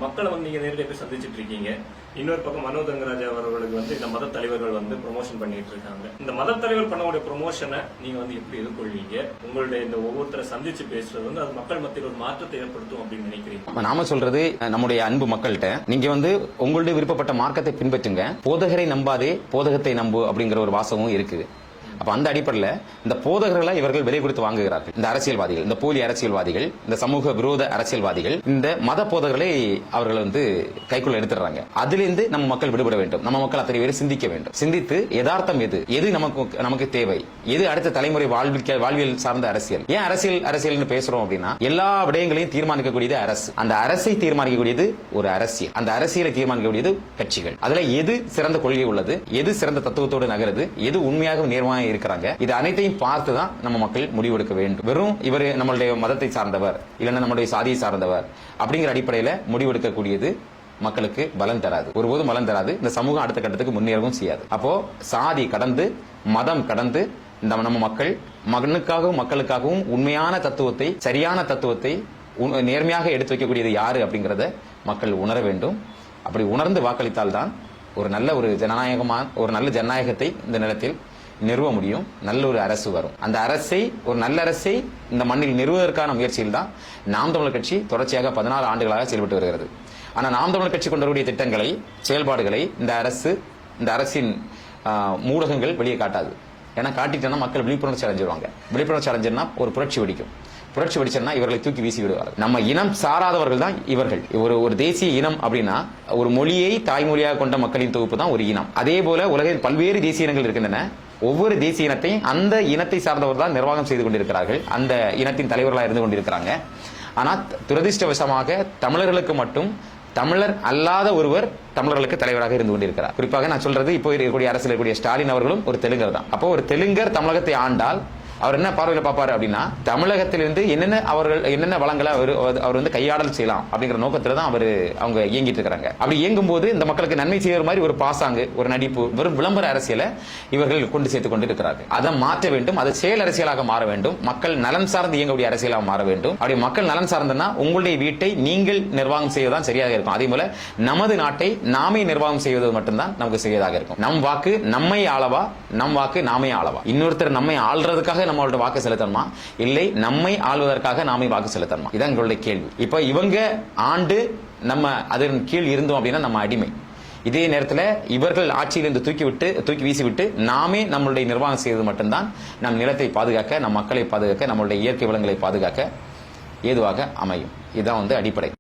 மக்களை நீங்க நேரடியாக போய் சந்திச்சிட்டு இருக்கீங்க. இன்னொரு பக்கம் மனோ தங்கராஜ் அவர்களுக்கு இந்த மத தலைவர்கள் ப்ரொமோஷன் பண்ணிட்டு இருக்காங்க. இந்த மத தலைவர் பண்ணக்கூடிய ப்ரொமோஷனை நீங்க எப்படி எதிர்கொள்வீங்க? உங்களுடைய இந்த ஒவ்வொருத்தரை சந்திச்சு பேசுறது அது மக்கள் மத்தியில் ஒரு மாற்றத்தை ஏற்படுத்தும் அப்படின்னு நினைக்கிறீங்க? நாம சொல்றது நம்முடைய அன்பு மக்கள்கிட்ட நீங்க உங்களுடைய விருப்பப்பட்ட மார்க்கத்தை பின்பற்றுங்க, போதகரை நம்பாதே போதகத்தை நம்பு அப்படிங்கிற ஒரு வாசமும் இருக்குது. அப்ப அந்த அடிப்படையில் இந்த போதகர்களை இவர்கள் விலை கொடுத்து வாங்குகிறார்கள். இந்த அரசியல்வாதிகள், இந்த போலி அரசியல்வாதிகள், இந்த சமூக விரோத அரசியல்வாதிகள் இந்த மத போதகர்களை அவர்கள் கைக்குள்ள எடுத்துறாங்க. அதிலிருந்து நம்ம மக்கள் விடுபட வேண்டும். நம்ம மக்கள் அத்தனை பேர் சிந்திக்க வேண்டும். சிந்தித்து யதார்த்தம் எது நமக்கு தேவை, எது அடுத்த தலைமுறை வாழ்வியல் சார்ந்த அரசியல். ஏன் அரசியல் பேசுறோம் அப்படின்னா, எல்லா விடயங்களையும் தீர்மானிக்கக்கூடியது அரசு. அந்த அரசை தீர்மானிக்கக்கூடியது ஒரு அரசியல். அந்த அரசியலை தீர்மானிக்கக்கூடியது கட்சிகள். அதுல எது சிறந்த கொள்கை உள்ளது, எது சிறந்த தத்துவத்தோடு நகருது, எது உண்மையாக நேர்மையாக இருக்கிறாங்க, இது அனைத்தையும் பார்த்துதான் நம்ம மக்கள் முடிவெடுக்க வேண்டும். வெறும் இவர் நம்மளுடைய மதத்தை சார்ந்தவர் இல்லைன்னா நம்மளுடைய சாதியை சார்ந்தவர் அப்படிங்கிற அடிப்படையில் முடிவெடுக்கக்கூடியது மக்களுக்கு பலன் தராது, ஒருபோதும் பலன் தராது. இந்த சமூகம் அடுத்த கட்டத்துக்கு முன்னேறவும் செய்யாது. அப்போ சாதி கடந்து, மதம் கடந்து நம்ம மக்கள் மகனுக்காகவும் மக்களுக்காகவும் உண்மையான தத்துவத்தை, சரியான தத்துவத்தை நேர்மையாக எடுத்து வைக்கக்கூடியது யாரு அப்படிங்கறத மக்கள் உணர வேண்டும். அப்படி உணர்ந்து வாக்களித்தால் தான் ஒரு நல்ல ஜனநாயகத்தை இந்த நிலத்தில் நிறுவ முடியும். நல்ல ஒரு அரசு வரும். அந்த அரசை, ஒரு நல்ல அரசை இந்த மண்ணில் நிறுவுவதற்கான முயற்சியில் தான் நாம் தமிழர் கட்சி தொடர்ச்சியாக 14 ஆண்டுகளாக செயல்பட்டு வருகிறது. ஆனா நாம் தமிழர் கட்சி கொண்டு வரக்கூடிய திட்டங்களை, செயல்பாடுகளை இந்த அரசின் ஊடகங்கள் வெளியே காட்டாது. ஏன்னா காட்டிட்டோம்னா மக்கள் விழிப்புணர்ச்சி அடைஞ்சிருவாங்க. விழிப்புணர்ச்சி அடைஞ்சிருந்தா ஒரு புரட்சி வெடிக்கும். புரட்சி வெடிச்சா இவர்களை தூக்கி வீசி விடுவார்கள். நம்ம இனம் சாராதவர்கள் தான் இவர்கள். ஒரு தேசிய இனம் அப்படின்னா ஒரு மொழியை தாய்மொழியாக கொண்ட மக்களின் தொகுப்பு தான் ஒரு இனம். அதே போல உலகில் பல்வேறு தேசிய இனங்கள் இருக்கின்றன. ஒவ்வொரு தேசிய இனத்தையும் அந்த இனத்தை சார்ந்தவர் தான் நிர்வாகம் செய்து கொண்டிருக்கிறார்கள், அந்த இனத்தின் தலைவர்களாக இருந்து கொண்டிருக்கிறாங்க. ஆனால் துரதிருஷ்டவசமாக தமிழர்களுக்கு மட்டும் தமிழர் அல்லாத ஒருவர் தமிழர்களுக்கு தலைவராக இருந்து கொண்டிருக்கிறார். குறிப்பாக நான் சொல்றது, இப்போ இருக்கக்கூடிய அரசியல் இருக்கக்கூடிய ஸ்டாலின் அவர்களும் ஒரு தெலுங்கர் தான். அப்போ ஒரு தெலுங்கர் தமிழகத்தை ஆண்டால் அவர் என்ன பார்வையில பார்ப்பாரு அப்படின்னா, தமிழகத்திலிருந்து என்னென்ன வளங்களை அவர் கையாடல் செய்யலாம் அப்படிங்கிற நோக்கத்துல தான் அவங்க இயங்கிட்டு இருக்காங்க. அப்படி இயங்கும் போது இந்த மக்களுக்கு நன்மை செய்யற மாதிரி ஒரு பாசாங்கு, ஒரு நடிப்பு, வெறும் விளம்பர அரசியலை இவர்கள் கொண்டு சேர்த்து கொண்டு இருக்கிறார்கள். அதை மாற்ற வேண்டும். அது செயல் அரசியலாக மாற வேண்டும். மக்கள் நலன் சார்ந்து இயங்கக்கூடிய அரசியலாக மாற வேண்டும். அப்படி மக்கள் நலன் சார்ந்தனா உங்களுடைய வீட்டை நீங்கள் நிர்வாகம் செய்வதுதான் சரியாக இருக்கும். அதே போல நமது நாட்டை நாமே நிர்வாகம் செய்வது மட்டும்தான் நமக்கு செய்வதாக இருக்கும். நம் வாக்கு நம்மை ஆளவா, நம் வாக்கு நாமே ஆளவா? இன்னொருத்தர் நம்மை ஆள்றதுக்காக நம்மளோட வாக்கு செலுத்தணுமா, இல்லை நம்மை ஆள்வதற்காக நாமே வாக்கு செலுத்தணுமா? இதான் எங்களுடைய கேள்வி. இப்ப இவங்க ஆண்டு நம்ம அதன் கீழ் இருந்தோம் அப்படின்னா நம்ம அடிமை. இதே நேரத்தில் இவர்கள் ஆட்சியிலிருந்து தூக்கி வீசிவிட்டு நாமே நம்மளுடைய நிர்வாகம் செய்வது மட்டும்தான் நம் நிலத்தை பாதுகாக்க, நம் மக்களை பாதுகாக்க, நம்மளுடைய இயற்கை வளங்களை பாதுகாக்க ஏதுவாக அமையும். இதுதான் அடிப்படை.